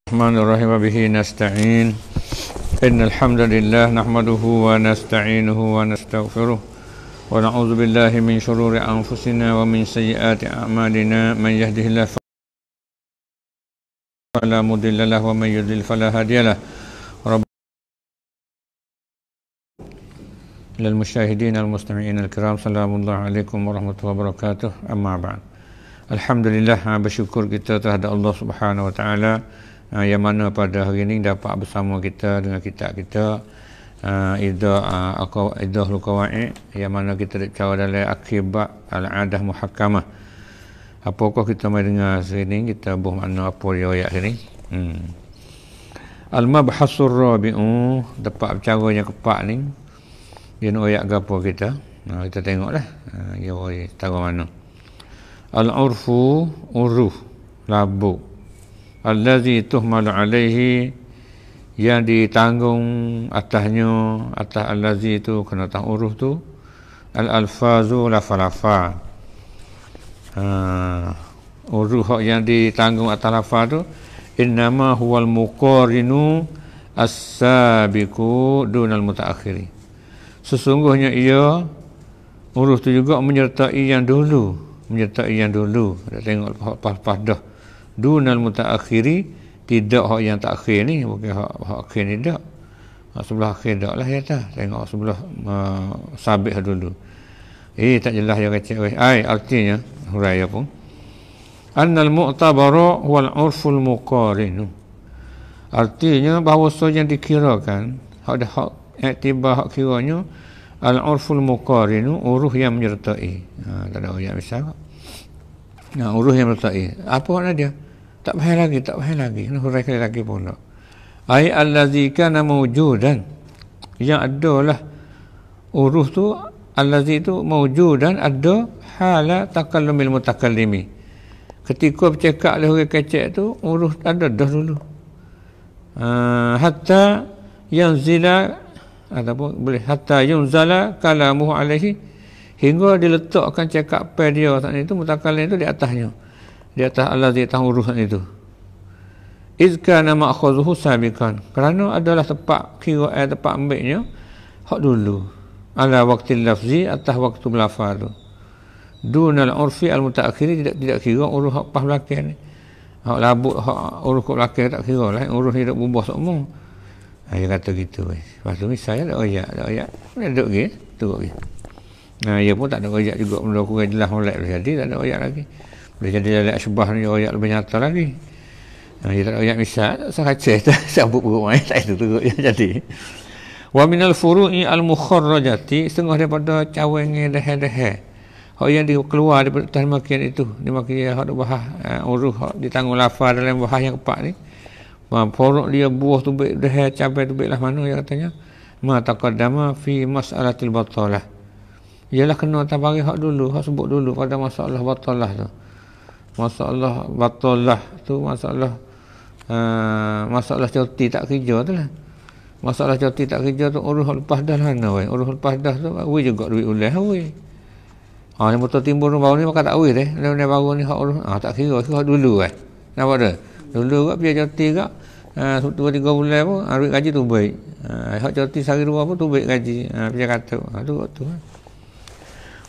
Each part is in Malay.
Bismillahirrahmanirrahim wa bihi nasta'in. Innal hamdalillah nahmaduhu wa nasta'inuhu wa nastaghfiruh wa na'udzu billahi min shururi anfusina wa min sayyiati a'malina. Man yahdihillahu fala mudilla lahu wa man yudlil fala hadiya lahu. Lil musyahidin al mustami'in al kiram, salamullahi alaikum warahmatullahi wabarakatuh. Amma ba'd. Alhamdulillah, bersyukur kita terhadap Allah Subhanahu wa taala yang mana pada hari ini dapat bersama kita dengan kitab kita Idahul Qawaid, yang mana kita bicara dalam akibat al-adah muhakkamah. Apakah kita mai dengar sini, kita buh makna apa dia ayat sini. Al-mabhasur rabi'u, dapat bicara yang keempat ni. Dia nak ayat apa kita? Kita tengoklah. Dia tahu mana. Al-urfu, uruh, labu. Allazi tuhmalu alaihi, yang ditanggung atasnya, atas allazi itu kena atas uruh tu. Al-alfazu, lafal-lafal. Uruh yang ditanggung atas lafal tu, innama huwal muqarinu as-sabiqu dunal mutaakhiri. Sesungguhnya ia, uruh tu juga menyertai yang dulu. Kita tengok lepas dah. Dunal mutaakhiri, tidak hak yang takhir ni, bukan hak akhir ni tak. Hak sebelah akhir tak lah ya tak. Tengok sebelah sabit dulu. Tak jelas dia kata. Artinya huraya pun. Annal mu'tabaru wal urful muqarinu. Artinya bahawa yang dikirakan, hak dah hak iktibar hak kiranya al-urful muqarinu, uruh yang menyertai. Tak ada ayat misal. Uruh yang menyertai. Apa makna dia? Tak payah lagi. Nak hurai lagi pula. Ai allazi kana mawjudan. Yang adalah uruh tu, allazi tu mawjudan, ada hala takallumil mutakallimi. Ketika bercakap oleh orang kecek tu, uruh ada dah dulu. Hatta yanzila, ataupun boleh hatta yunzala kalamuhu alaihi, hingga diletakkan cakapan dia saat itu, mutakallim itu di atasnya, di atas allazi tahu urusan itu. Izkana ma'khuzuhu sabiqan, kerana adalah tempat kira tempat ambilnya hak dulu, ala waqtil lafzi, atas waktu melafaz tu. Dunal urfi al mutaakhiri, tidak kira uruh hak pas belakang ni. Hak labuk, hak uruh kat belakang tak kira lah, uruh ni dak berubah semua. Dia kata gitu. Lepas tu misalnya ada ayat. Dia duduk lagi, turut lagi. Dia pun tak ada ayat juga, benda kurang jelas molek jadi tak ada ayat lagi. Boleh jadi ayat syubah ni ayat lebih nyata lagi. Dia tak ada ayat misal, sakaceh tak sabut perut main, tak itu turut jadi. Wa minal furu'i al-mukharrajati, setengah daripada cawangan dah. Hak yang dia keluar daripada atas makian itu, dia makian hak bahas uruh hak ditanggung lafaz dalam bahas yang keempat ni. Porok dia buah tubik dah, cabai tubik lah mana yang katanya. Ma taqaddama fi mas'alatil batalah. Ialah kena tabari hak dulu, hak sebut dulu pada masalah batalah tu. Masalah batalah tu masalah cuti tak kerja tu lah. Masalah cuti tak kerja tu uruh lepas dah lah mana weh. Uruh lepas dah tu we juga duit ulah we. Ni betul timbul baru ni maka tak we deh. Ni baru ni hak uruh tak kira hak dulu weh. Nampak dah? Dulu kat biar cuti kat 2-3 bulan pun duit gaji tu baik. Hak cuti sehari dua pun tu baik gaji. Biar kata tu.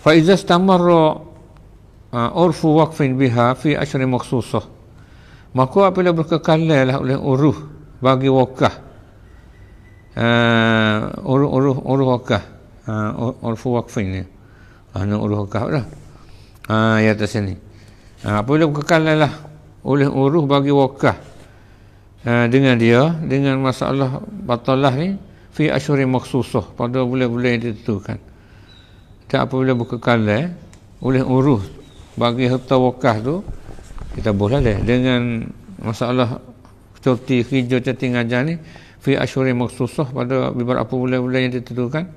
Fa iza istamarra urfu waqfin biha fi ashri makhsusah, maka apabila berkekalan oleh uruh bagi wakaf, uruh wakaf, urfu waqfin ni uruh wakaf dah. Ya atas sini apabila berkekalan oleh uruh bagi wakaf dengan masalah batalah ni fi ashuri makhsusah, pada bulan-bulan yang ditentukan. Dan apabila berkekalan oleh uruh bagi harta wakaf tu, kita boleh dengan masalah cuti kerja, cuti ngajar ni fi ashuri makhsusah, pada beberapa bulan-bulan yang ditentukan.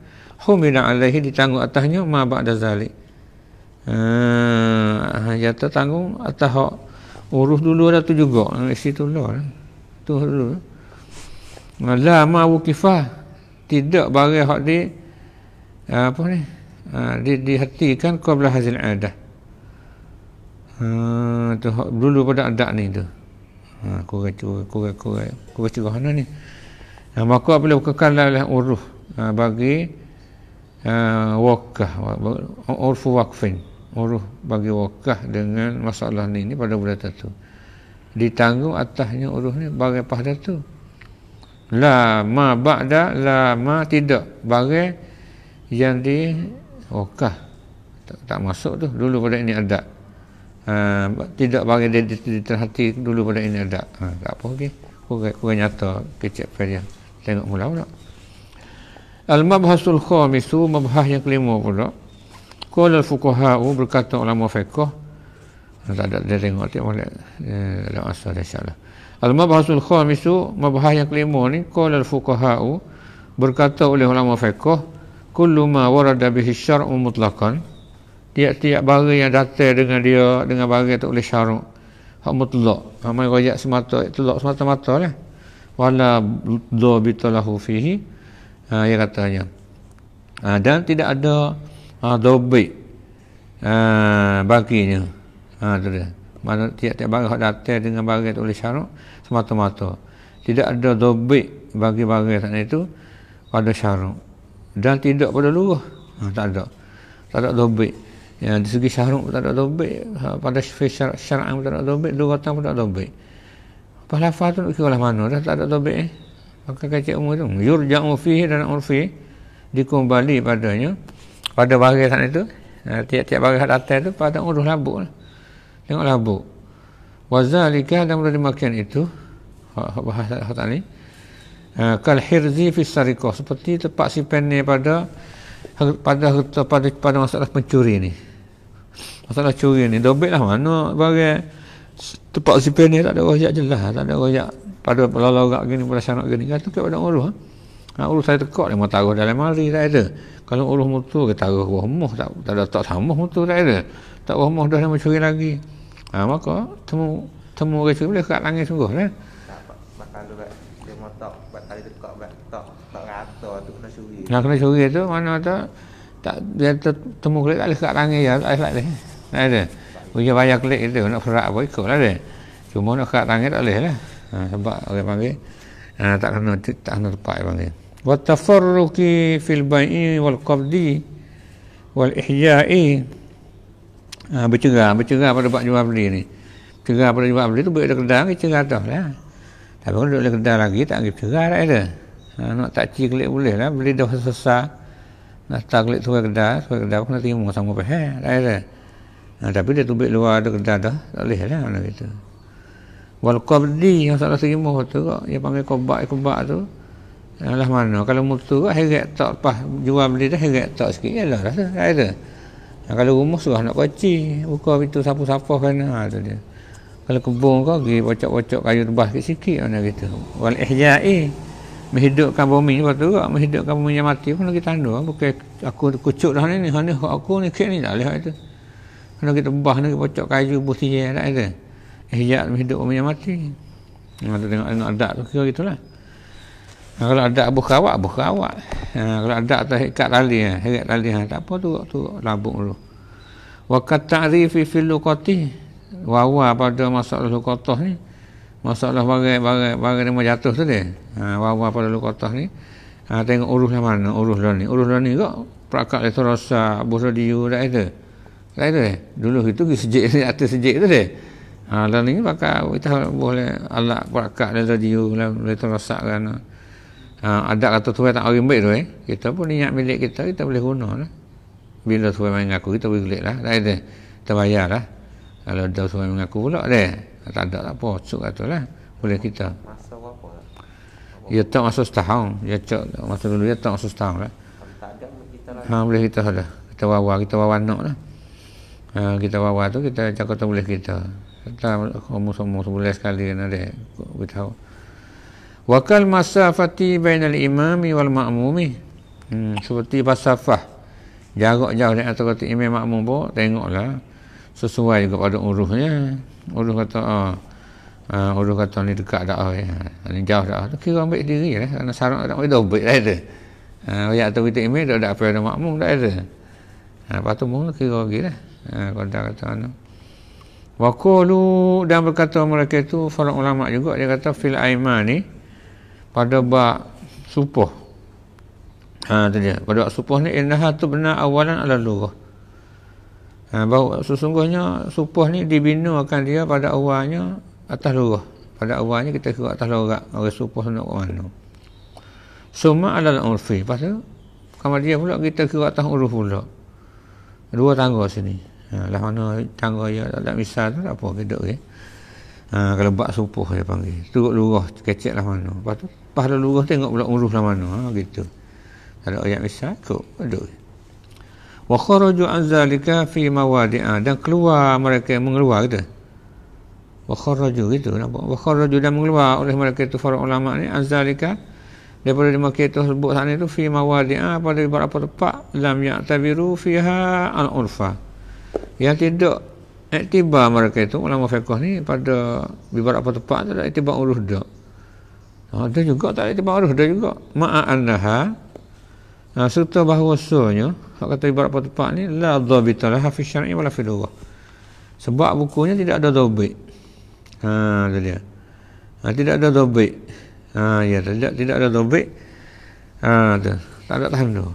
Humila alaihi, ditanggung atasnya ma ba'da zalik. Jatuh tanggung atas hak uruh dulu dah tu juga. Situ lah. Tu dulu. La ma wukifah, tidak bagi hak di apa ni? Dihatikan qabla hazil adah. Tu dulu pada adat ni tu. kurang curah ni. Maka bila kekalalah uruf bagi wakah, urfu waqfin, uruf bagi wakah dengan masalah ni pada bulan tertentu, ditanggung atasnya uruf ni bagi pada tu. La ma ba'da, la ma tidak bagi yang di wakah tak masuk tu dulu pada ini ada. Tidak bagi diterhati dulu pada ini ada. Tak apa okey. Kurang nyata kecek dia. Tengok mula pula. Al-mabhasul khamisu, mabhas yang kelima pula. Qala al-fuqaha'u, berkata ulama fiqh. Tak ada dia tengok boleh dalam asal insya-Allah. Al-mabhasul khamisu, mabhas yang kelima ni, qala al-fuqaha'u, berkata oleh ulama fiqh, kullu ma warada bihi syar'u mutlaqan, tiap-tiap barang yang datang dengan dia dengan barang tu oleh syarak hak mutlak, mai royak semata-mata lah, wala dhabitalahu fihi, dia katanya, dan tidak ada dhabit baginya. Tu dia, mana tiap-tiap barang hak datang dengan barang tu oleh syarak semata-mata, tidak ada dhabit bagi barang itu pada syarak, dan tidak pada luruh. Tak ada dhabit. Ya, di segi syarak tak ada dhabit, pada syar'an tak ada dhabit, lugatan pun tak ada dhabit. Apa lafaz tu nak kira lah mana dah tak ada dhabit maka kacik umur tu yurja'u fihi dan urfi, dikembali padanya pada barang sana itu. Tiap-tiap barang datang tu pada urus labuk lah. Tengok labuk. Wa zalika, dan boleh dimakan itu bahas tadi, kal hirzi fi sariqah, seperti tempat simpan pada masalah pencuri ni. Masalah curi ni dobit lah mana barang tempat simpan ni tak ada royak jelas, tak ada royak pada lorak gini, pada syarat gini, kata pada urus. Urus saya tekak dia mau taruh dalam mari, tak ada. Kalau urus motor kita taruh rumah, tak ada, tak sama motor, tak ada. Tak rumah dah nak curi lagi. Maka temu orang curi boleh kat langit sungguh lah. Kalau dia mau tak tali tekak tak rata tu kena curi. Nak kena curi tu mana tak dia temu kelik tak lekat langit ya, tak ada. Tak ada. Punya bayar kelik itu nak ferak apa ikutlah dia. Cuma nak kat langit tak boleh lah. Sebab orang panggil tak kena tepat panggil. Wa tafarruqi fil bai'i wal qabdi wal ihya'i, bercerah pada bab jual beli ni. Cerah pada jual beli tu boleh ada kedai, cerah dah lah. Tapi kalau ada kedai lagi tak pergi cerah tak ada. Nak tak cik kelik boleh lah, beli dah sesat. Nak tak kelik suai kedai pun nak terima sama pihak, tak ada. Tapi dia tubik luar ada kedai dah, tak boleh lah mana gitu. Wal qabdi, yang salah terima tu kok, dia panggil kobak tu. Lah mana kalau mutu heret tak pas jual beli dah, heret tak sikit je lah rasa, tak ada. Kalau rumah suruh nak kunci, buka pintu sapu-sapu kan, tu dia. Kalau kebun kau pergi bocok-bocok kayu tebas sikit mana gitu. Wal ihya'i, menghidupkan bumi ni waktu tak, menghidupkan bumi yang mati pun kita tanda, bukan aku kucuk dah ni aku ni kek ni tak boleh itu. Kalau kita tebas ni bocok kayu putih tak ada. Ihya' menghidup bumi yang mati. Tu tengok adat tu kira gitulah. Kalau ada bukhawak. Kalau ada atas ikat tali, heret tali, tak apa tu labuk dulu. Wa kat ta'rifi fil luqati, wawa pada masalah luqatah ni, masalah barang yang mau jatuh tu dia. Wawa pada luqatah ni, tengok urus yang mana, urus lah ni kok perakat itu rasa bos radio tak ada. Dulu itu sejik atas sejik tu dia. Dan ini maka kita boleh alat perakat dan radio boleh terosakkan. Ada kata tuai tak orang baik tu kita pun niat milik kita boleh guna lah. Bila tuai main ngaku kita boleh klik lah, tak ada, kita bayar lah. Kalau ada tuai mengaku pula dia tak ada tak apa, cuk kata lah boleh kita. Masa apa? Ya tak masa setahun, ya cak masa dulu ya tak masa setahun lah. Tak ada kita lah. Boleh kita sudah, kita wawa anak lah. Kita wawa tu kita cakap tu boleh kita semua sebulan sekali kan ada beritahu. Wakal masafati bainal imami wal ma'mumi, seperti masafah jarak jauh di antara imam makmum pun tengoklah sesuai juga pada urusnya. Urus kata ni dekat dah ni jauh dah tu kira ambil diri lah, kerana syarat tak boleh dobit dah ada. Ayat tu kita imam tak ada apa ada makmum tak ada. Lepas tu mula kira lagi lah. Kalau kata Wa qalu, dan berkata mereka itu para ulama juga, dia kata fil aimani, pada bab supuh. Tu dia. Pada bab supuh ni innaha tubna awalan ala lughah. Bahawa sesungguhnya supuh ni dibinakan dia pada awalnya atas lughah. Pada awalnya kita kira atas logat, orang supuh nak ke mana. Summa ala al-urfi. Lepas tu kemudian pula kita kira atas uruf pula. Dua tangga sini. Lah mana tangga dia tak ada misal tu tak apa kita kalau bak supuh dia panggil. Turut lurah kecek lah mana. Lepas tu pahala lurah tengok pula uruf lah mana. Gitu. Kalau ayat misal kok duduk. Wa kharaju an zalika fi mawadi'a, dan keluar mereka mengeluar gitu. Wa kharaju gitu nampak. Wa kharaju, dan mengeluar oleh mereka itu para ulama ni an zalika, daripada mereka itu sebut sana itu fi mawadi'a, pada beberapa tempat lam ya'tabiru fiha al-urfa, yang tidak iktibar mereka itu ulama fiqh ni pada beberapa tempat tak ada iktibar uruf dak. Ada juga tak ada iktibar uruf dak juga. Ma'annaha, serta bahawasanya hak kata beberapa tempat ni la dhabita laha fi syar'i wala fi lughah, sebab bukunya tidak ada dhabit. Tu dia. Tidak ada dhabit. Ya, tidak ada dhabit. Tu. Tak ada tahan tu.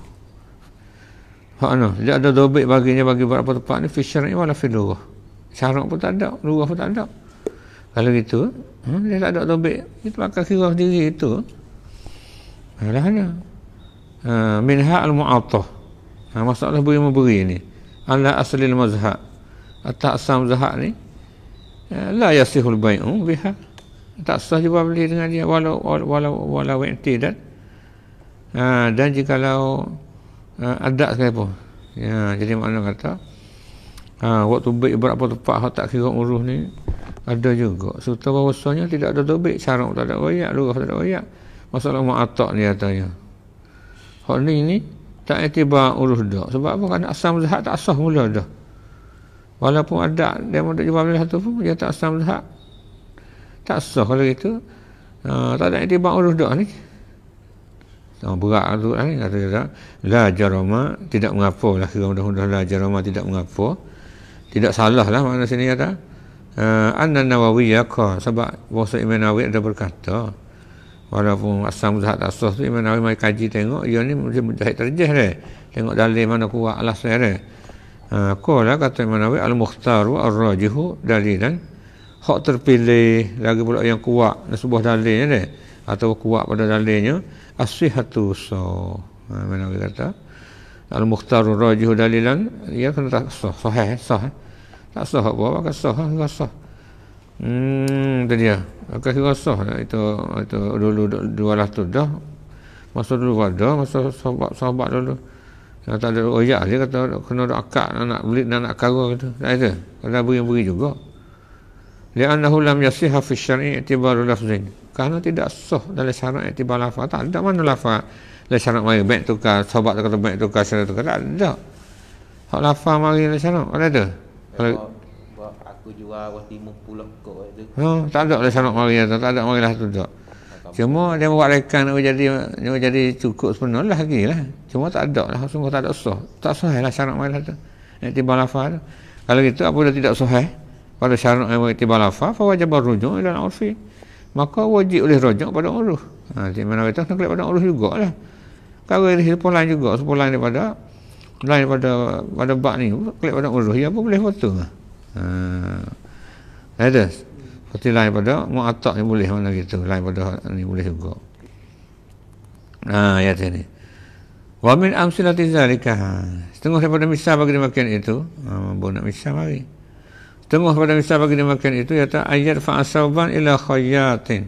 Tidak ada dhabit baginya bagi beberapa tempat ni fi syar'i wala fi lughah. Syarak pun tak ada, lughah pun tak ada. Kalau gitu, dia tak ada dhabit. Itu akan kira sendiri itu. Alahnya. Minha al-mu'attah. Masalah beri memberi ni. Ala aslil mazhab. Atas asam zahab ni. La yasihul bai'u biha. Tak sah jual beli dengan dia walau i'tidad. Dan jikalau adat sekali pun. Jadi makna kata waktu baik berapa tempat hak tak kira urus ni ada juga. Serta bahawasanya tidak ada dobik, syarak tak ada royak, lurah tak ada royak. Masalah mu'attaq ni katanya. Hak ni tak iktibar urus dah. Sebab apa? Kerana asam zahab tak sah mula dah. Walaupun ada dia mau jual beli satu pun dia tak asam zahab. Tak sah kalau gitu. Tak ada iktibar urus dah ni. Berat tu ni kata dia. La jarama, tidak mengapa lah, kira mudah-mudahan la jarama tidak mengapa. Tidak salah lah makna sini kata. An-Nawawi yaqa, sebab bahasa Imam Nawawi ada berkata, walaupun asam zahab tak sah tu, Imam Nawawi mai kaji tengok dia ni mesti mujahid terjih dia. Tengok dalil mana kuat alas dia. Qala, kata Imam Nawawi, al-mukhtaru ar-rajihu dalilan, hak terpilih lagi pula yang kuat sebuah dalilnya dia, atau kuat pada dalilnya as-sihhatu sah. Imam Nawawi kata al-mukhtaru ar-rajihu dalilan, ia kena tak sah, sah. Tak sah apa, maka sah, enggak sah. Itu dia. Maka kira sah itu dulu 200 dah. Masa dulu ada, masa sahabat dulu. Tak ada royak dia kata kena ada akad nak beli nak kara gitu. Tak ada. Kena beri juga. Li'annahu lam yasihha fi syar'i i'tibaru lafzin. Kerana tidak sah dalam syarat i'tibar lafaz. Tak ada mana lafaz dalam syarat mari baik tukar, sahabat kata baik tukar, syarat tukar. Tak ada. Hak lafaz mari dalam syarat. Ada. Kalau aku jual timur pulak kau itu. Tak ada lah syarat mari, tak ada marilah tu tak. Cuma dia buat rekan nak jadi cukup sepenuh lah lagi lah. Cuma tak ada lah, sungguh tak ada sah. Tak sahih lah syarat marilah tu. Iktibar lafaz tu. Kalau gitu apabila tidak sahih pada syarat iktibar lafaz, fa wajib rujuk ila al-urfi. Maka wajib oleh rujuk pada uruf. Di mana kita nak klik pada uruf jugalah. Kalau ini sepulang juga, sepulang daripada bab ni, klik pada uruf, ya apa boleh foto lah. Ada seperti lain pada mu'attaq ni boleh mana gitu, lain pada ni boleh juga. Ya sini. Wa min amsilati zalika, setengah daripada misal bagi demikian itu, nak misal mari. Setengah daripada misal bagi demikian itu iaitu ayat fa'asauban ila khayyatin,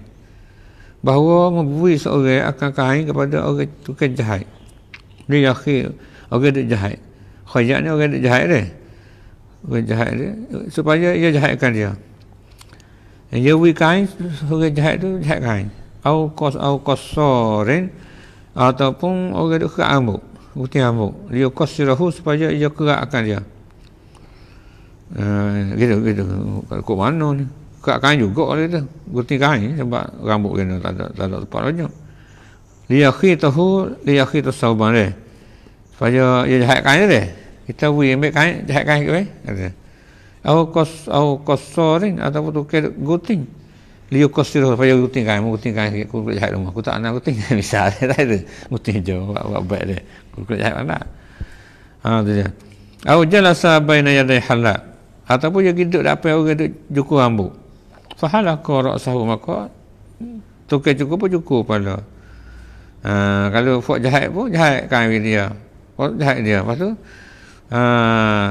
bahawa memberi seorang akan kain kepada orang tukang jahit. Dia akhir orang duk jahit. Khayyat ni orang duk jahit dia. Orang jahit dia supaya ia jahitkan dia. Dia beri kain, orang jahit tu jahit kain. Au qasarin, ataupun orang duk kerak rambut, gunting rambut. Dia qasirahu supaya ia kerakkan dia. Gitu. Kok mana ni? Kerak kain juga kalau itu. Gunting kain sebab rambut kena tak ada tempat rajak. Dia khitahu sauban dia. Supaya ia jahit kain dia. Kita beri ambil kain, jahit kain ke? au qasarin ataupun tukar gunting liu qasir supaya gunting sikit kulit jahat rumah aku tak nak gunting misal tak ada gunting je buat baik dia kulit jahat mana tu dia au jalasa baina yaday halal ataupun dia duduk dapat orang duduk cukur rambut fahalaka ra'sahu maka tukar cukur pun cukur kepala. Kalau buat jahat pun jahat kain dia. Jahat dia. Lepas tu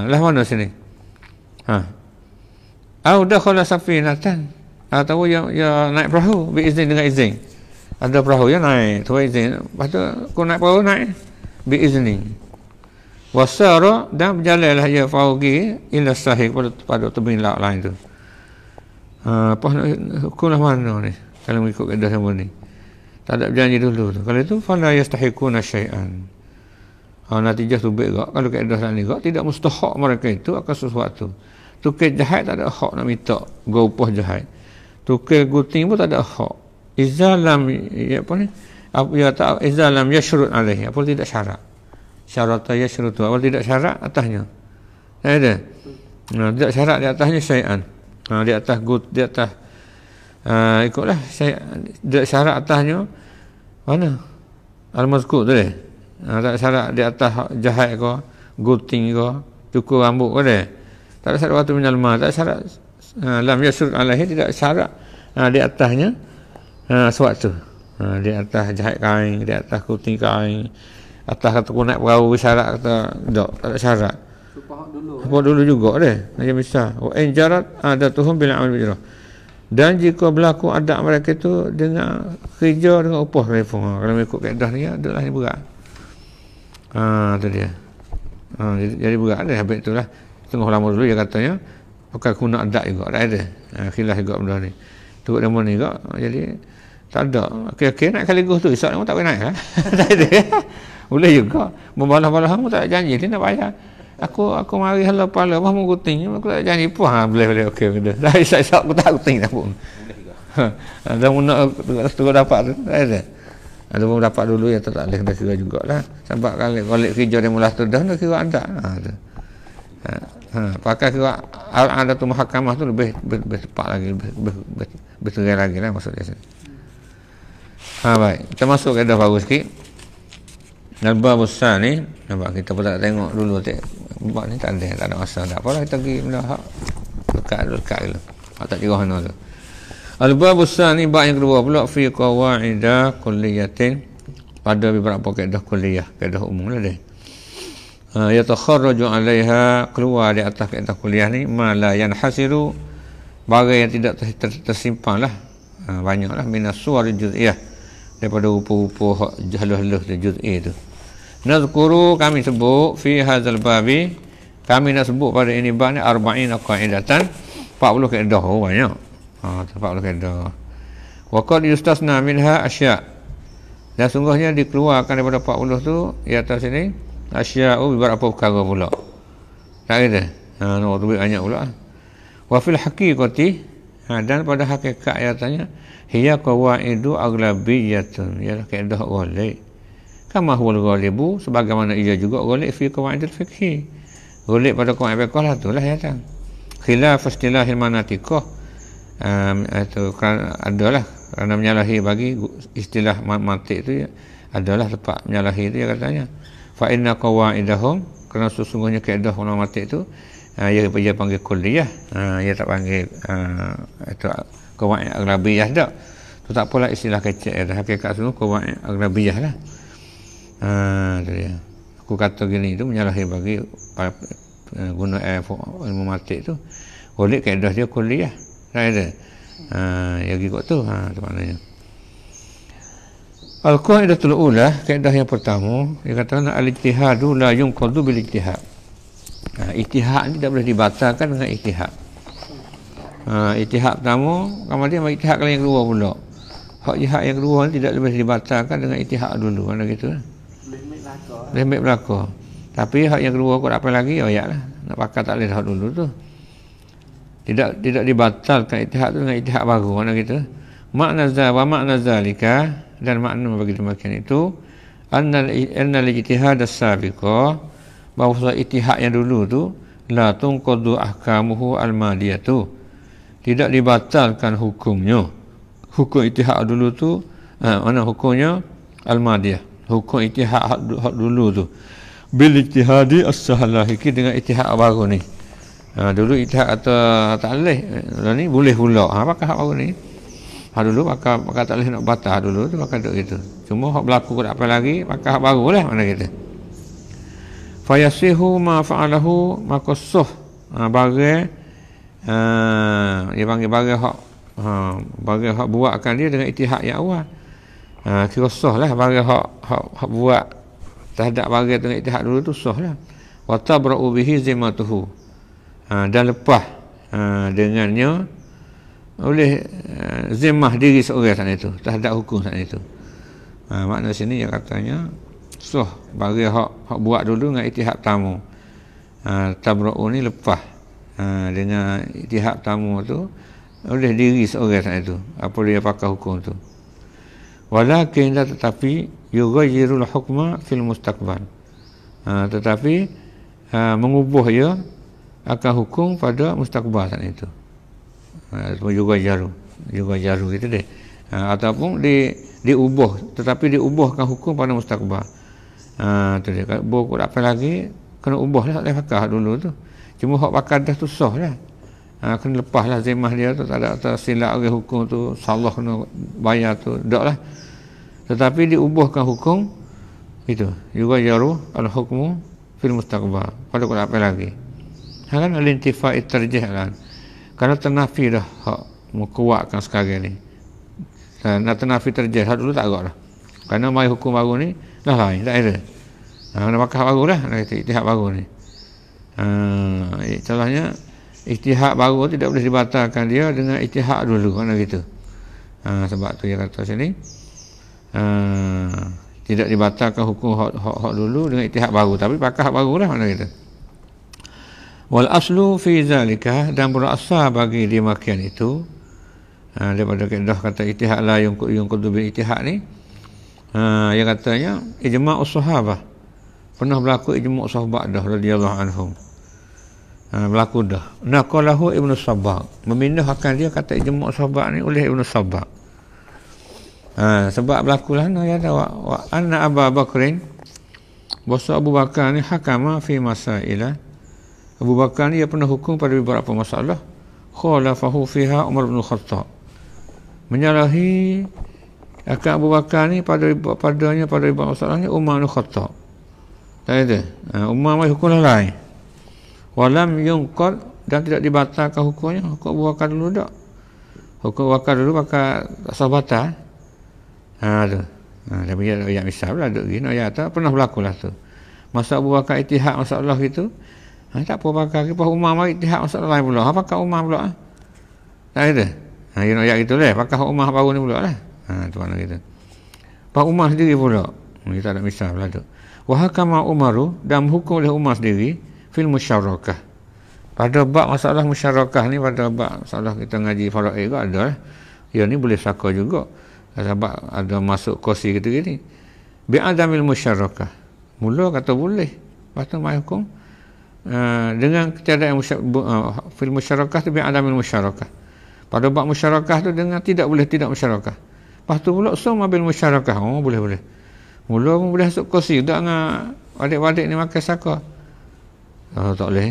lah mana sini? Au dakhala safinatan atau yang naik perahu biizin dengan izin. Ada perahu yang naik, tu izin. Lepas tu kau naik perahu naik biizni. Wasara dan berjalanlah dia faugi ila sahih pada tebing laut lain tu. Apa nak hukum lah mana ni kalau mengikut kaedah sama ni? Tak ada berjanji dulu tu. Kalau itu fala yastahiquna syai'an. Natijah tu baik gak. Kalau kaedah lain gak tidak mustahak mereka itu akan sesuatu. Tukar jahat tak ada hak nak minta upah jahat. Tukar gunting pun tak ada hak. Izalam apa ni? Ya tak izalam yashrut alaihi. Apa tidak syarat. Syarat yashrutu. Apa tidak syarat atasnya. Ada. Tidak syarat di atasnya syai'an. Di atas ikutlah saya syarat atasnya mana al-mazkur tu dia tak syarat di atas jahat ke gunting ke cukur rambut ke dia tak ada syarat waktu menyalma tak syarat lam yasur alaihi tidak syarat di atasnya suatu di atas jahat kain di atas gunting kain atas kata naik perahu syarat kata tak ada syarat apa dulu juga dia macam misal wa in jarat adatuhum bil amal bijrah dan jika berlaku adat mereka itu dengan kerja dengan upah telefon kalau ikut kaedah ni adalah ni berat tu dia jadi berat dia habis itulah tengah lama dulu dia katanya pakai guna adat juga tak ada khilaf juga benda ni turut nama ni juga jadi tak ada okey naik sekaligus tu esok tak boleh naik tak ada boleh juga membalas-balas kamu tak janji dia nak bayar aku mari hala pala mau gunting aku tak janji apa boleh okey dah dah esok aku tak gunting dah pun ada nak terus dapat tu ada pun dapat dulu ya tak boleh dah kira jugalah sebab kalau balik kerja dia mula tu dah nak kira ada tu pakai kira ada tu mahkamah tu lebih tepat lagi lebih terai lagi lah maksud dia sini baik kita masuk ke dah baru sikit Nalba besar ni nampak kita pun tak tengok dulu buat ni tak ada masa tak apalah kita pergi benda hak dekat dulu tak kira mana tu Al-bab besar ni bab yang kedua pula fi qawaida kulliyatin pada beberapa kaedah kuliah kaedah umum lah dia yatakharraju 'alaiha keluar di atas kaedah kuliah ni ma la yanhasiru barang yang tidak tersimpan lah banyaklah minas suwar juz'iyah daripada rupa-rupa halus-halus juz'i tu nazkuru kami sebut fi hadzal babi kami nak sebut pada ini bab ni 40 qaidatan 40 kaedah banyak 40 kaedah wa qad yustasna minha asya' dan sungguhnya dikeluarkan daripada 40 tu di atas sini asya'u beberapa perkara pula tak ada nak lebih banyak pula wa fil haqiqati dan pada hakikat ayatnya hiya qawaidu aghlabiyatun ialah kaedah ghalib kama huwal ghalibu sebagaimana ia juga ghalib fi qawaidil fiqhi ghalib pada qawaid fiqh lah itulah ya kan khilaf istilahil manatiqah itu adalah kerana menyalahi bagi istilah mantik itu adalah tepat menyalahi itu ya katanya fa inna qawaidahum kerana sesungguhnya kaedah ulama mantik itu ia panggil kulliyah ia tak panggil itu qawaid aghlabiyah dak tu tak apalah istilah kecil hakikat semua qawaid aghlabiyah lah tu dia aku kata gini tu menyalahi bagi guna ilmu mantik tu oleh kaedah dia kulliyah tak ada ya gitu tu tu maknanya al-qaidatul ula kaedah yang pertama dia kata al-ijtihadu la yunqadu bil ijtihad ijtihad ni tak boleh dibatalkan dengan ijtihad ijtihad pertama kemudian ijtihad yang kedua pula hak jihad yang kedua ni tidak boleh dibatalkan dengan ijtihad dulu mana gitu lemik belaka tapi hak yang kedua kau apa lagi ayatlah nak pakai tak boleh hak dulu tu tidak dibatalkan ijtihad tu dengan ijtihad baru mana gitu makna zalika dan makna bagi demikian itu anna al-ijtihad as-sabiqa bahawa ijtihad yang dulu tu la tunqadu ahkamuhu al-madiyatu, tidak dibatalkan hukumnya. Hukum ittihad dulu tu mana hukumnya al-madiyah, hukum ittihad hak dulu tu bil ittihadi as-sahlahiki, dengan ittihad baru ni. Dulu ittihad kata tak boleh, ni boleh pula. Pakai hak baru ni. Dulu pakai tak boleh nak batal dulu tu pakai duk gitu. Cuma hak berlaku tak apa lagi, pakai hak baru lah mana kita. Fayasihu ma fa'alahu, maka sah bagi dia panggil bagi hak buatkan dia dengan ittihad yang awal. Kira sah lah bagi hak buat terhadap bagi dengan ittihad dulu tu sah lah. Wa tabra'u bihi zimmatuhu, dan lepas dengannya oleh zimmah diri seorang saat itu terhadap hukum saat itu. Makna sini yang katanya sah bagi hak buat dulu dengan ittihad tamu. Tabra'u ni lepas dengan ittihad tamu tu oleh diri seorang saat itu apa dia pakai hukum tu. Walakin tetapi yughayyirul hukma fil mustaqbal, tetapi mengubah ia akan hukum pada mustaqbal saat itu. Juga jaru gitu deh. Ataupun diubah, tetapi diubahkan hukum pada mustaqbal. Tu dia. Kalau tak apa lagi kena ubah lah, tak pakai dulu tu. Cuma hak pakai dah tu sah lah. Kena lepas lah zimmah dia tu, tak ada tersilap lagi hukum tu, salah kena bayar tu, tak lah. Tetapi diubahkan hukum itu. Juga jaru al-hukmu fil mustaqbal. Pada tak apa lagi. Kan al-intifa'i tarjih lah. Kalau ternafi dah hak kuatkan sekarang ni. Nak ternafi terjadi hak dulu tak agak dah. Kerana mai hukum baru ni dah lain, tak ada. Nak pakai baru dah, nak ittihad baru ni. Contohnya ittihad baru tidak boleh dibatalkan dia dengan ittihad dulu, kan gitu. Sebab tu dia kata sini tidak dibatalkan hukum hak dulu dengan ittihad baru, tapi pakai hak baru lah, mana gitu. Wal aslu fi zalika, dan berasal bagi demikian itu daripada kaedah kata ittihad la yunqadu bil ittihad ni, yang katanya ijma'us sahabah, pernah berlaku ijma' sahabat dah radhiyallahu anhum, berlaku dah. Naqalahu Ibnu Sabbaq, memindahkan dia kata ijma' sahabat ni oleh Ibnu Sabbaq. Sebab berlakulah ya wa anna Abu Bakrin, bahwa Abu Bakar ni hakama fi masailah, Abu Bakar ni dia pernah hukum pada beberapa masalah, khalafahu fiha Umar bin Khattab, menyalahi akan Abu Bakar ni pada beberapa masalahnya Umar bin Khattab. Tak ada. Umar mai hukum lain. Walam yunqad, dan tidak dibatalkan hukumnya. Hukum Abu Bakar dulu tak. Hukum Abu Bakar dulu pakai sahabat. Tu. Tapi ayat misal lah duk gini ayat tak pernah berlaku lah tu. Masa Abu Bakar ittihad masalah gitu, tak apa pakai, lepas Umar mari ittihad masalah lain pula. Pakai Umar pula. Tak ada. Yang ayat gitu lah, pakai Umar baru ni pula lah. Tu mana gitu. Pak Umar sendiri pula. Kita ada misal lah tu. Wa hakama Umaru, dan hukum oleh Umar sendiri fil musyarakah. Pada bab masalah musyarakah ni, pada bab masalah kita ngaji faraid juga ada lah. Ya ni boleh saka juga. Sebab ada masuk kursi gitu gini. Bi'adamil musyarakah. Mula kata boleh. Lepas tu mai hukum dengan ketiadaan fil musyarakah tu bi'adamil musyarakah. Pada bab musyarakah tu dengan tidak boleh tidak musyarakah. Lepas tu pula sum bil musyarakah. Boleh. Mula pun boleh masuk kursi tak dengan adik-adik ni makan saka. Tak boleh.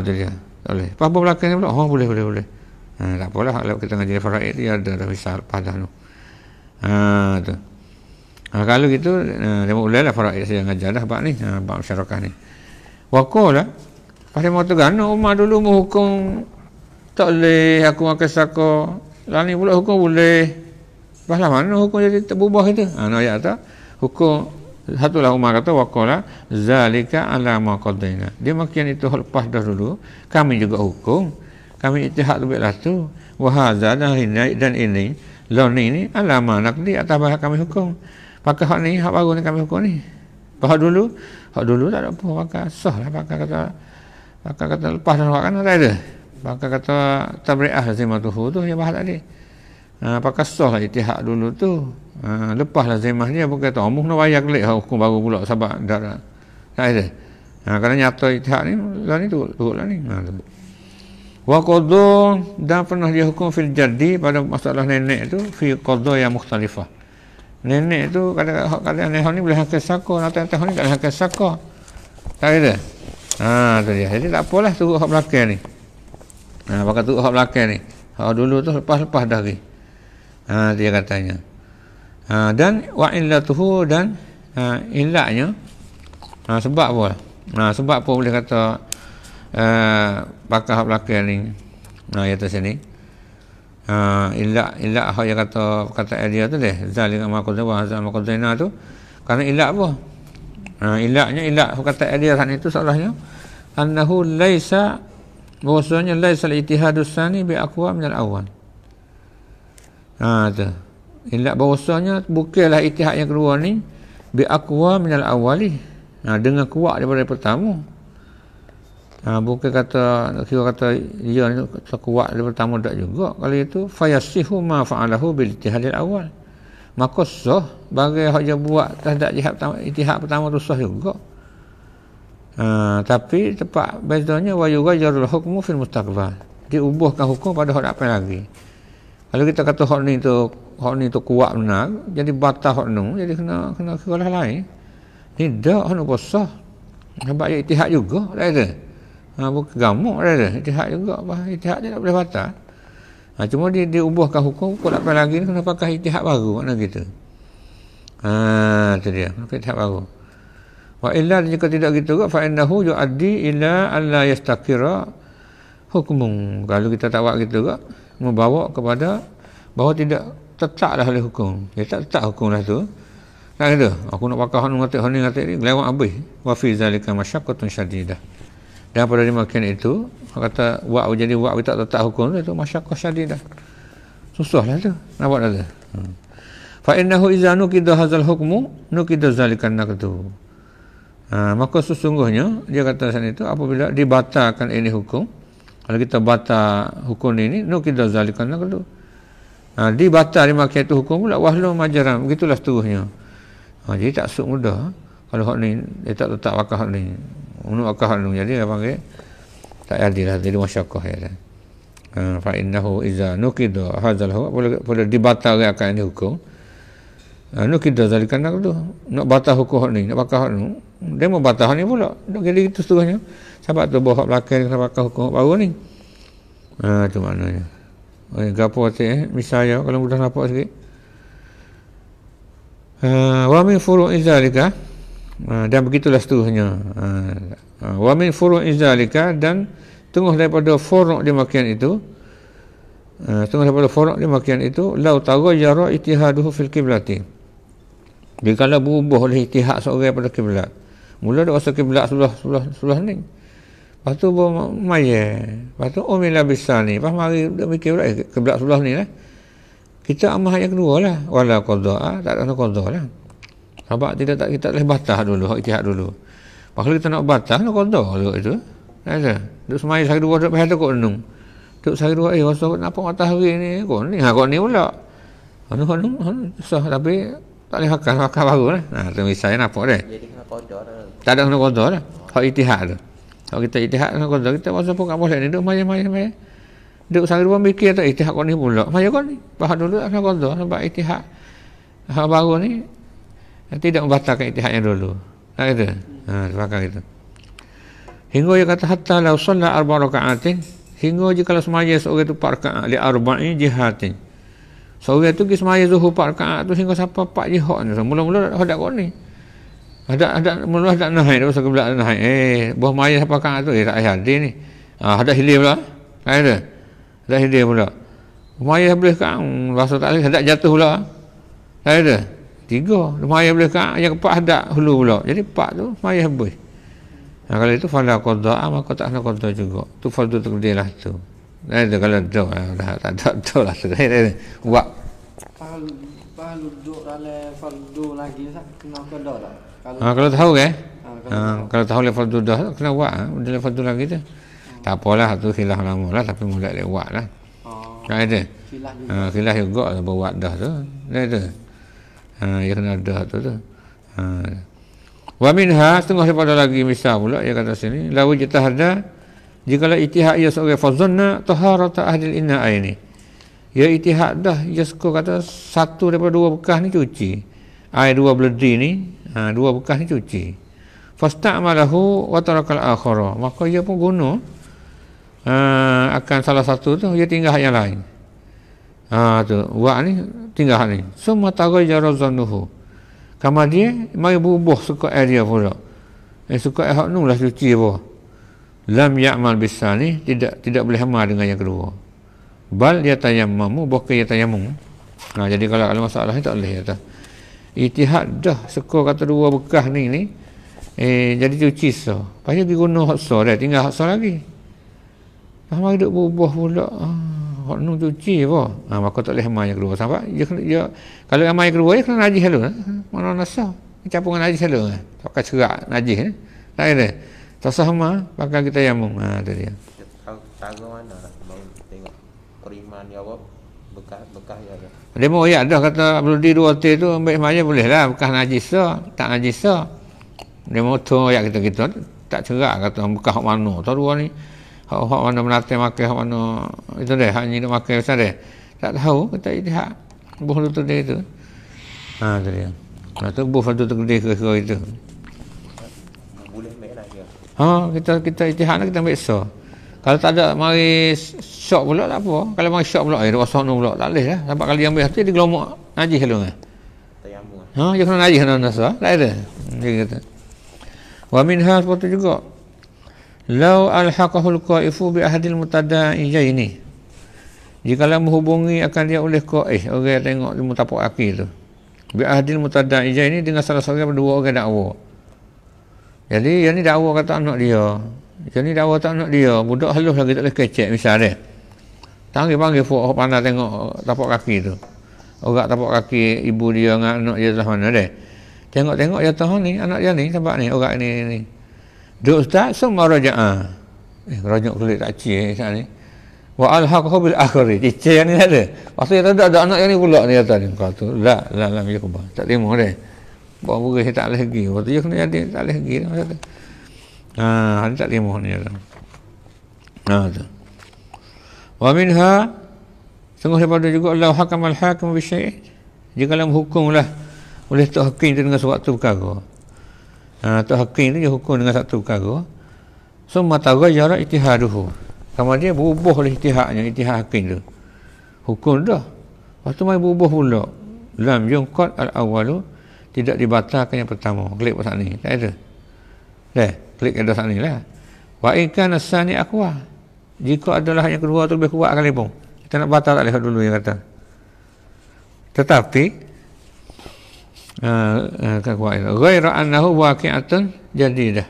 Tu dia. Tak boleh. Apa belakang ni pula? Boleh. Tak apalah kalau kita ngaji faraid dia ada misal pada tu. Tu. Kalau gitu dia mulailah faraid saya ngajar dah bab ni, bab musyarakah ni. Wa qala pada mata gana Umar dulu menghukum tak boleh aku makan saka. Lah ni pula hukum boleh. Bahlah mana hukum jadi terubah itu? Ayat tak? Hukum satulah Umar kata waqala zalika ala ma qadaina. Dia makian itu lepas dah dulu, kami juga hukum. Kami ittihad lebihlah tu. Wa hadza dan ini law ni ala ma naqdi, atas bahak kami hukum. Pakai hak ni, hak baru ni kami hukum ni. Hak dulu tak ada apa, pakai sah lah, pakai kata lepas dan hak kan tak ada. Pakai kata tabri'ah lazimatuhu tu yang bahas tadi. Pakai sah lah ittihad dulu tu. Lepas lazimah dia bukan kata omong nak bayar kelik hukum baru pula sebab tak ada. Kerana nyata ijtihad ni lah ni turutlah ni. Tu. Wa qadha dan pernah dia hukum fil jaddi pada masalah nenek tu fi qadha yang mukhtalifah. Nenek tu kadang-kadang nenek ni boleh hakil saka, nanti ni tak boleh hakil saka. Tak ada. Tu dia. Jadi tak apalah turut hak belakang ni. Pakai turut hak belakang ni. Hak dulu tu lepas-lepas dah lagi. Dia katanya. Dan wa illatuhu dan illatnya sebab apa? Sebab apa boleh kata pakai hak belakang ni. Ya atas sini. Illat hak yang kata dia tu deh. Zalika ma qadha wa hazal ma qadhaina tu. Kerana illat apa? Illat kata dia tadi itu seolahnya annahu laisa bahwasanya laisa al-ijtihadus sani bi aqwa min al-awwal. Tu. Illat bahwasanya bukanlah ijtihad yang kedua ni bi aqwa min al-awwali. Dengan kuat daripada pertama. Bukan kira kata dia ni kuat daripada pertama tak juga. Kalau itu fayasihu ma fa'alahu bil ijtihadil awal. Maka sah bagi hak dia buat terhadap ijtihad pertama tu sah juga. Tapi tepat bezanya wa yughayyiru hukmu fil mustaqbal. Diubahkan hukum pada hak apa lagi. Kalau kita kata hak ni tu kuat benar, jadi batal hak nu, jadi kena kira lain. Tidak, hak nu sah. Sebab dia ijtihad juga, tak ada. Bukan gamuk tak ada. Ijtihad juga, ijtihad dia tak boleh batal. Cuma dia ubahkan hukum, pun apa lagi ni kena pakai ijtihad baru, makna gitu. Itu dia, kena pakai ijtihad baru. Wa illa jika tidak gitu juga fa innahu yuaddi ila alla yastakira hukmun. Kalau kita tak buat gitu juga membawa kepada bahawa tidak tetaplah oleh hukum. Dia tak tetap hukum lah tu. Tak ada. Aku nak pakai hanu ngatik ni lewat habis. Wa fi zalika masyaqqatun syadidah. Dan pada demikian itu kata buat jadi buat tak tetap hukum tu masyaqqah syadidah. Susahlah tu. Nak buat dah tu. Fa innahu idza nuqida hadzal hukmu nuqida zalika naqdu. Maka sesungguhnya dia kata sana itu apabila dibatalkan ini hukum, kalau kita batal hukum ini nuqida zalika naqdu. Dibatal dimakai itu hukum pula wahlu majaram, begitulah seterusnya. Jadi tak mudah kalau hak ni dia tak letak wakaf hak ni. Untuk wakaf hak ni jadi dia panggil tak adil lah, jadi masyaqqah ya. Fa innahu idza nuqida hadzal hukm boleh dibatalkan ini hukum. Nuqida zalika naqdu. Nak batal hukum hak ni, nak wakaf hak ni. Dia mau batal hak ni pula. Jadi itu seterusnya. Sebab tu bawa hak belakang kena wakaf hukum baru ni. Itu maknanya. Gapo misalnya kalau mudah nampak sikit. Wa min furu'i zalika dan begitulah seterusnya. Wa min furu'i zalika dan tengah daripada furu' demikian itu lau taghayyara ijtihaduhu fil qiblati. Jika kalau berubah oleh ijtihad seorang pada kiblat. Mula dia rasa kiblat sebelah ni. Lepas tu maya. Lepas tu umila bisani. Lepas mari dia mikir pula kiblat sebelah ni lah. Kita amal yang kedua lah. Wala qadha, tak ada qadha lah. Sebab kita boleh batal dulu, hak ijtihad dulu. Kalau kita nak batal, nak qadha dulu itu. Tak ada. Duk semai sehari dua duk pahal kok nung. Duk sehari dua rasa kenapa matahari ni kok ni. Kok ni pula. Anu susah tapi tak boleh hakal baru lah. Tu misalnya nampak dah. Jadi kena qadha dah. Tak ada kena qadha lah. Hak ijtihad tu. Kalau kita ijtihad kena qadha, kita rasa pun tak boleh ni duk maya. Duk sehari dua mikir tak ijtihad kok ni pula. Maya kok ni. Bahas dulu kena qadha sebab ijtihad hak baru ni tidak membatalkan ijtihad yang dulu. Tak ada. Sebab itu. Hingga dia kata hatta law shalla arba' raka'atin, hingga jika semaya seorang itu 4 rakaat li arba'in jihatin. Seorang itu pergi semaya zuhur 4 rakaat tu hingga sampai 4 jihad ni. Mula-mula hendak kau ni. Mula hendak naik terus kiblat naik. Buah maya sampai rakaat tu tak hadir ni. Hendak hilir pula. Tak ada. Hendak hilir pula. Maya boleh kan rasa tak boleh hendak jatuh pula. Tak ada. 3 maya boleh kan yang keempat hendak hulu pula. Jadi 4 tu maya habis. Kalau itu fala qadha maka tak kena qadha juga. Tu fardu takdir lah tu. Ada kalau dah tak ada lah tu. Buat. Kalau duduk dalam fardu lagi kena qadha tak? Kalau tahu kan? Kalau tahu le fardu dah kena buat dalam fardu lagi tu. Tak apalah tu khilaf lama lah tapi mula lewat lah. Tak ada. Khilaf juga buat dah tu. Ada. Dia kena dah tu. Wa minha, setengah daripada lagi misal pula dia kata sini, la wajtahada jikalau ijtihad ia seorang fazanna taharata ahli al-ina'aini. Ya ijtihad dah ia suka kata satu daripada dua bekas ni cuci. Air dua beledi ni, dua bekas ni cuci. Fasta'malahu wa tarakal akhara. Maka ia pun guna akan salah satu tu, dia tinggal yang lain. Tu wa ni tinggal ni. Summa taghayyara zannuhu. Kemudian mari berubah suka air dia pula. Suka air hak nu lah cuci apa. Lam ya'mal bisani, tidak boleh amal dengan yang kedua. Bal dia tayammamu, bukan dia tayammum. Jadi kalau masalah ni tak boleh kata. Ijtihad dah suka kata dua bekas ni jadi cuci so. Pasal pergi guna hak so dah, tinggal hak so lagi. Mari duk berubah pula. Hak nu cuci apa? Maka tak boleh amal yang kedua. Sampai dia kalau amal yang kedua dia kena najis dulu. Mana nasa? Campur dengan najis dulu. Pakai cerak najis. Tak ada. Tak sama pakai kita yamum. Tu dia. Tahu mana mau tengok periman dia apa bekas dia ada. Dia mau ya dah kata beludi dua t tu ambil semaya boleh lah bekas najis tak najis. Dia mau tu ya kita tak cerak kata bekas hak mana. Tahu dua ni hak mana menate makan hak mana itu deh hak ni nak makan besar deh. Tak tahu kata ijtihad. Buh tu dia tu. Tu dia. Tu buh tu gede ke itu. Kita ijtihad kita ambil so. Kalau tak ada mari syok pula tak apa. Kalau mari syok pula rasa nu pula tak boleh lah. Sebab kalau dia ambil hati dia gelomok najis dulu kan. Tayammum. Dia kena najis kena nasa. Tak ada. Dia kata. Wa minha seperti juga. Law alhaqahul qaifu bi ahadil mutada'ijaini. Jikalau menghubungi akan dia oleh qaif, orang tengok di mutapak kaki tu. Bi ahadil mutada'ijaini dengan salah seorang dua orang dakwa. Jadi yang ni dakwa kata anak dia. Yang ni dakwa tak anak dia. Budak halus lagi tak boleh kecek misal dia. Panggil folk pandai tengok tapak kaki tu. Orang tapak kaki ibu dia dengan anak dia sebelah mana dia. Tengok dia tahu ni anak dia ni sebab ni orang ni. Duk ustaz semua raja'ah. Rajak kulit tak cie saat ni. Wa alhaqahu bil akhiri. Cie yang ni tak ada. Maksudnya tak ada anak yang ni pula ni kata ni. Kata tu la yakubah. Tak terima dia. Bawa burih tak boleh pergi. Waktu dia kena jadi tak boleh pergi. Dia tak terima ni. Tu. Wa minha sungguh daripada juga Allah hakamal hakim bi syai'. Jika dalam hukum lah oleh tu hakim tu dengan suatu perkara. Tu hakim tu dia hukum dengan satu perkara. Summa taghayyara ijtihaduhu. Kemudian berubah oleh ijtihadnya, ijtihad hakim tu. Hukum dah. Lepas tu mai berubah pula. Lam yunqad al-awwalu, tidak dibatalkan yang pertama. Klik pasal ni. Tak ada. Klik ada pasal ni lah. Wa in kana as-sani aqwa. Jika adalah yang kedua tu lebih kuat kali pun. Kita nak batal tak lihat dulu yang kata. Tetapi ghaira annahu waqi'atun jadidah.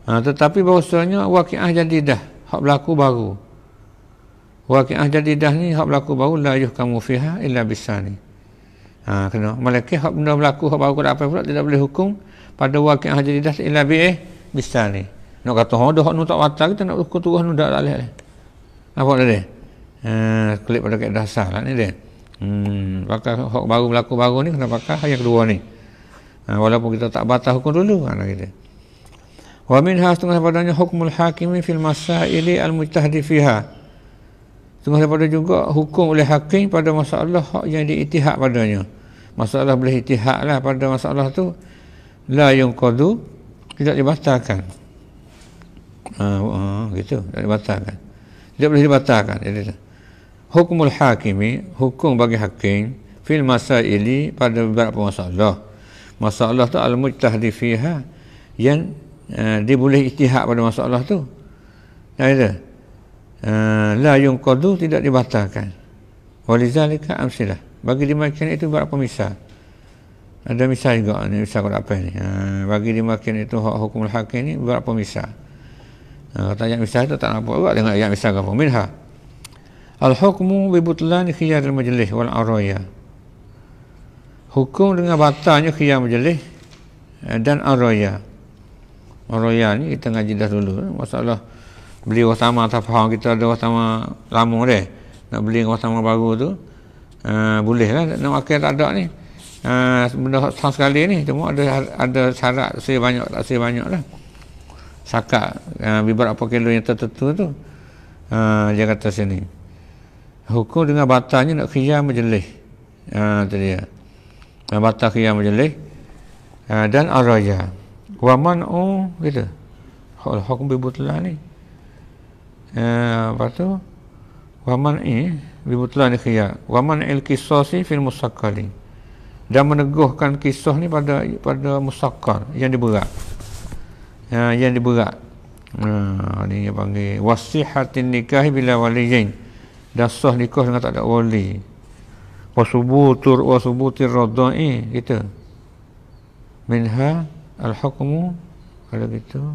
Tetapi bahawasanya waqi'ah jadidah, hak berlaku baru. Waqi'ah jadidah ni hak berlaku baru la yuhkamu fiha illa bisani. Kena malaikat hak benda berlaku hak baru apa pula tidak boleh hukum pada waqi'ah jadidah illa bisani. Nak kata dah hak nu tak batal kita nak hukum tu nu tak boleh. Apa dia? Klik pada kaedah dasar lah ni dia. Pakai hak baru berlaku baru ni kena pakai yang kedua ni. Walaupun kita tak batal hukum dulu kan kita. Wa minha setengah padanya hukmul hakimi fil masaili al-mujtahdi fiha. Setengah daripada juga hukum oleh hakim pada masalah hak yang diijtihad padanya. Masalah boleh ijtihad lah pada masalah tu la yunqadu, tidak dibatalkan. Gitu, tidak dibatalkan. Tidak boleh dibatalkan. Hukmul hakimi, hukum bagi hakim fil masaili pada beberapa masalah. Masalah tu al-mujtahdi fiha, yang dia boleh ijtihad pada masalah tu. La yunqadu, tidak dibatalkan. Walizalika amsilah. Bagi dimakan itu beberapa misal. Ada misal juga ni, misal kau apa ni. Bagi dimakan itu hukumul hakim ni beberapa misal. Kata ayat misal tu tak nampak juga dengan ayat misal apa. Minha al-hukmu bi butlan khiyar al-majlis wal araya. Hukum dengan batalnya khiyar majlis dan araya. Araya ni kita ngaji dah dulu. Masalah beli wasama tak faham, kita ada wasama lama dia. Nak beli wasama baru tu boleh lah nak pakai tak ada ni. benda sama sekali ni, cuma ada syarat sebanyak tak sebanyak lah. Sakat beberapa kilo yang tertentu tu. Dia kata sini hukum dengan batalnya nak khiyar majlis. Tu dia. Batal khiyar majlis dan araya. Wa man'u gitu. Hukum bibutlan ni. Lepas tu wa man'i bibutlan khiyar. Wa man'il qisasi fil musaqqali. Dan meneguhkan kisah ni pada musaqqal yang diberat. Yang diberat. Ni yang panggil wasihatin nikah bila waliyin. Dan sah nikah dengan tak ada wali. Wasubutir radha'i gitu. Minha al-hukmu kalau gitu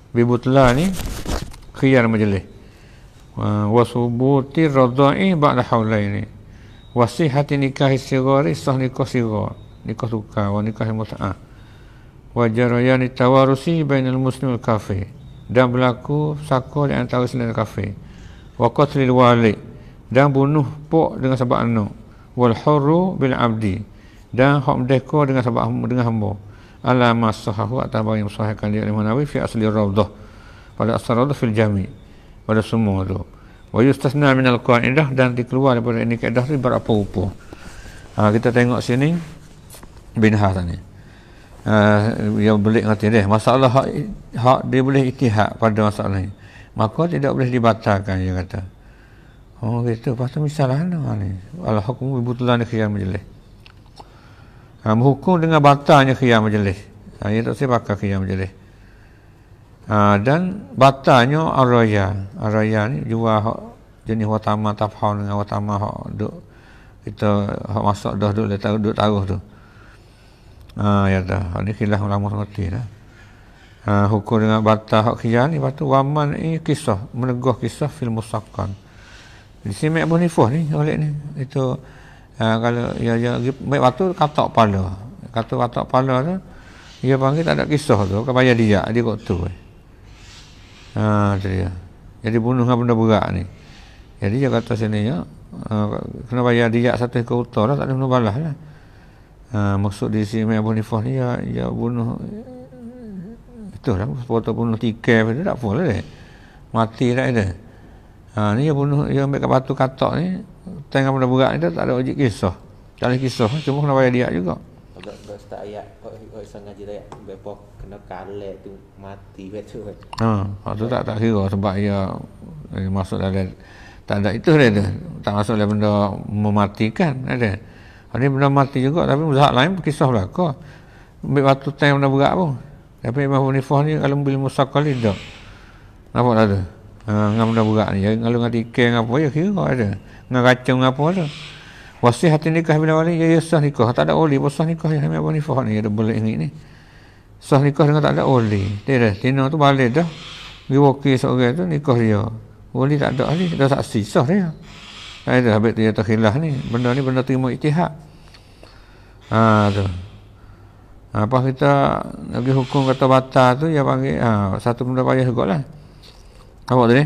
bibutlah ni khiyar majlis. Wasubutir radha'i ba'da haulaini. Wasihati nikah sigari sah nikah sigar. Nikah tukar wa nikah mut'ah. Wa jarayani tawarusi bainal muslim wal kafir. Dan berlaku saka di antara Islam dan kafir. Wa qatlil wali, dan bunuh pok dengan sebab anak. Wal hurru bil abdi, dan hak merdeka dengan sebab hamba. Ala masahahu atas bagi yang sahihkan dia Imam Nawawi fi asli rawdah, pada asal rawdah fil jami', pada semua tu. Wa yustasna min al-qa'idah, dan dikeluar daripada ini kaedah tu berapa rupa. Kita tengok sini binhas ni. Yang boleh ngerti dia masalah hak dia boleh ijtihad pada masalah ni, maka tidak boleh dibatalkan, dia kata. Gitu. Pasal misalnya ni al-hukmu bibutlan khiyar majlis. Menghukum dengan batalnya khiyar majlis. Ia tak saya pakai khiyar majlis. Dan batalnya araya ni jual hak jenis watama tafhau dengan watama hak duk kita hak masak dah duk taruh tu. Ya dah. Ini khilaf ulama mengerti dah. Hukum dengan batal hak khiyar ni, lepas tu waman kisah, meneguh kisah fil musaqqan. Di sini Abu Hanifah ni oleh ni itu kalau ya baik waktu katak pala tu dia panggil tak ada kisah tu, kau bayar dia kot tu. Tu dia. Jadi bunuh dengan benda berat ni. Jadi dia kata sini ya kena bayar dia satu ekor unta lah, tak ada benda balas lah. Maksud di sini Abu Hanifah ni ya bunuh itulah, foto bunuh tikai tu tak apa lah dia. Mati dah dia. Ni dia bunuh, dia ambil kat batu katak ni, tengah benda berat ni tak ada wajib kisah. Tak ada kisah, cuma kena bayar dia juga. Kalau start ayat, kalau isang ngaji ayat, berapa kena kalah tu mati betul. Hak tu tak kira sebab dia masuk dalam tak ada itu dia. Tak masuk dalam benda mematikan ada. Ini benda mati juga, tapi mazhab lain kisah belaka. Ambil batu tang benda berat pun. Tapi Imam Hanifah ni kalau bil musaqqal tak. Nampak tak ada? Dengan benda berat ni. Kalau dengan tikai apa ya kira ada. Dengan racun apa ada. Wasihat nikah bila wali ya sah nikah. Tak ada wali pun sah nikah yang Imam Hanifah ni ada boleh ni. Sah nikah dengan tak ada wali. Dia dah tina tu balik dah. Pergi wakil seorang tu nikah dia. Wali tak ada ahli, dah saksi sah dia. Tak ada habis dia terkhilaf ni. Benda ni benda terima ijtihad. Tu. Apa kita lagi hukum kata batal tu dia panggil satu benda payah jugalah. Awak tu ni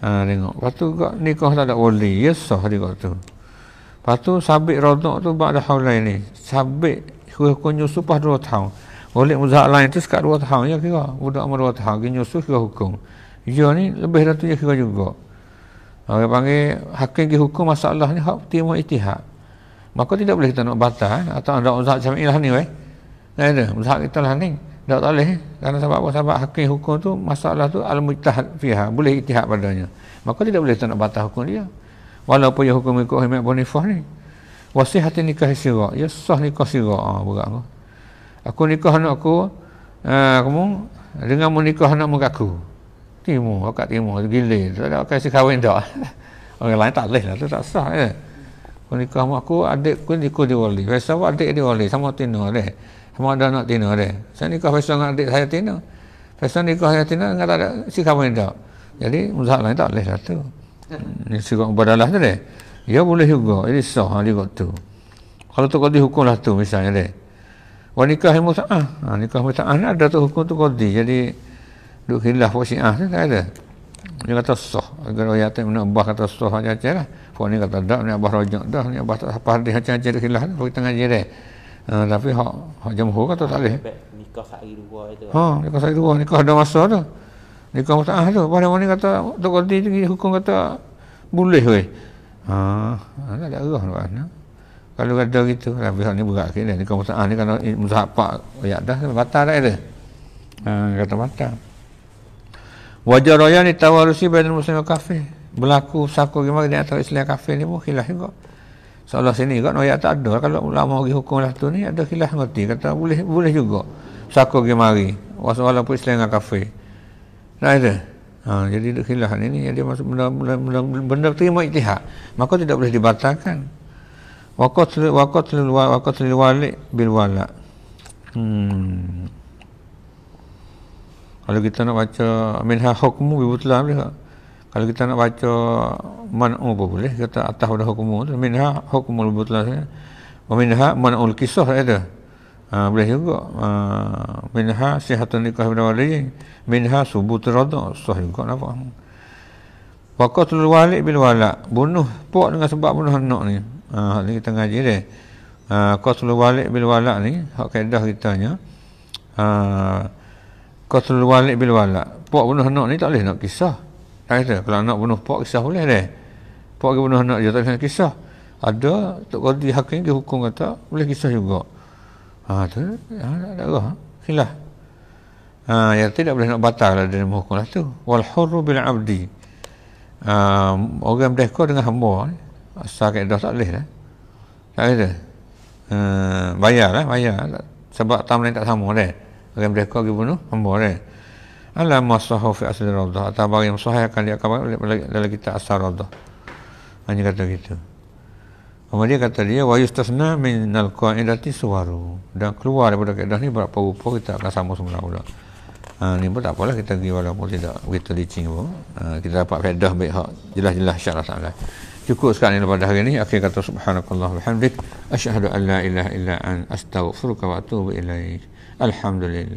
tengok. Lepas tu nikah tak ada wali, ya sah dia kat tu. Lepas tu sabit radha' tu ba'da haulain ni. Sabit hukum nyusuh pas 2 tahun. Oleh mazhab lain tu sekat 2 tahun ya kira. Budak umur 2 tahun nyusuh kira hukum. Ya ni lebih dari tu ya kira juga. Orang panggil hakim ke hukum masalah ni hak timur ijtihad. Maka tidak boleh kita nak batal atau ada mazhab Syafi'iyah ni weh. Tak ada mazhab kita lah ni. Tak boleh kerana sebab apa? Sebab hakim hukum tu masalah tu al-mujtahad fiha, boleh ijtihad padanya. Maka tidak boleh kita nak batal hukum dia. Walaupun dia hukum ikut Imam Abu Hanifah ni. Wasihat nikah sira, ya sah nikah sira. Berat aku. Aku nikah anak aku, kamu dengan menikah anak muka aku. Timur, akak timur, gila. Tak ada kasih kahwin tak. Orang lain tak boleh lah, tu tak sah ya. Aku nikah aku, adik aku nikah dia wali. Faisal adik dia wali, sama tina dia. Sama ada anak tina dia. Saya nikah Faisal dengan adik saya tina. Faisal nikah saya tina, enggak tak ada si kahwin tak. Jadi mazhab lain tak boleh lah tu. Ni sikap badalah tu dia. Ya boleh juga, ini sah juga tu. Kalau tu qadi hukum lah tu misalnya dia. Wa nikah mut'ah. Nikah mut'ah ni ada tu hukum tu qadi. Jadi duk khilaf wa syiah tu tak ada. Dia kata sah. Kalau ayat ni Abah kata sah aja lah. Puan ni kata dak, ni Abah rojak dah, ni Abah tak apa hadis aja khilaf tu kita ngaji dia. Tapi hak jamhur kata tak boleh. Nikah sehari dua itu. Nikah sehari dua, nikah ada masa tu. Nikah mutaah tu. Pada mana kata Tok Qadi hukum kata boleh weh. Tak ada arah nak. Kalau ada gitu, tapi hak ni berat sikit dia. Nikah mutaah ni kalau mazhab pak ayat dah batal dah dia. Kata batal. Wajar raya ni tawarusi bainal muslim wa kafir. Berlaku sako gimana di antara Islam kafir ni pun khilaf juga. Seolah sini kan ayat tak ada. Kalau ulama bagi hukum lah tu ni ada khilaf ngerti kata boleh juga. Sako gimana walaupun Islam dengan kafir. Tak ada. Jadi khilaf ni dia masuk benda terima ijtihad. Maka tidak boleh dibatalkan. Waqatul wali bil wala. Kalau kita nak baca minha hukmu bi butlan boleh tak? Kalau kita nak baca man'u pun boleh, kata atas pada hukmu tu minha hukmul butlan. Wa minha man'ul qisah ada. Boleh juga. Minha sihatun nikah bil wali, minha subut radha, sah juga nampak. Waqatul wali bil wala, bunuh pok dengan sebab bunuh anak ni. Ni kita ngaji dia. Qatlul wali bil wala ni hak kaedah kitanya. Qatlul wali bil wala. Pok bunuh anak ni tak boleh nak kisah. Tak ada. Kalau anak bunuh pok kisah boleh deh. Pok bunuh anak dia tak boleh kisah. Ada Tok Qadi hakim dia hukum kata boleh kisah juga. Tu ada arah khilaf. Ya tidak boleh nak batal dalam hukum lah tu. Wal hurru bil abdi. Orang merdeka dengan hamba ni asal kaedah tak boleh dah. Tak ada. Bayar. Sebab tam lain tak sama dah. Orang mereka pergi bunuh hamba dah. Ala masahu fi asli radah. Atau bagi yang sahih akan dia kabar dalam kita asal radah. Hanya kata gitu. Kemudian kata dia wa yustasna min al-qaidati suwaru. Dan keluar daripada kaedah ni berapa rupa kita akan sama semula pula. Ni pun tak apalah kita pergi walaupun tidak begitu licin pun. Kita dapat kaedah baik hak jelas-jelas insya-Allah taala. Cukup sekarang ini pada hari ini. Akhir kata subhanakallah bihamdik asyhadu an la ilaha illa an astaghfiruka wa atubu ilaik. Alhamdulillah.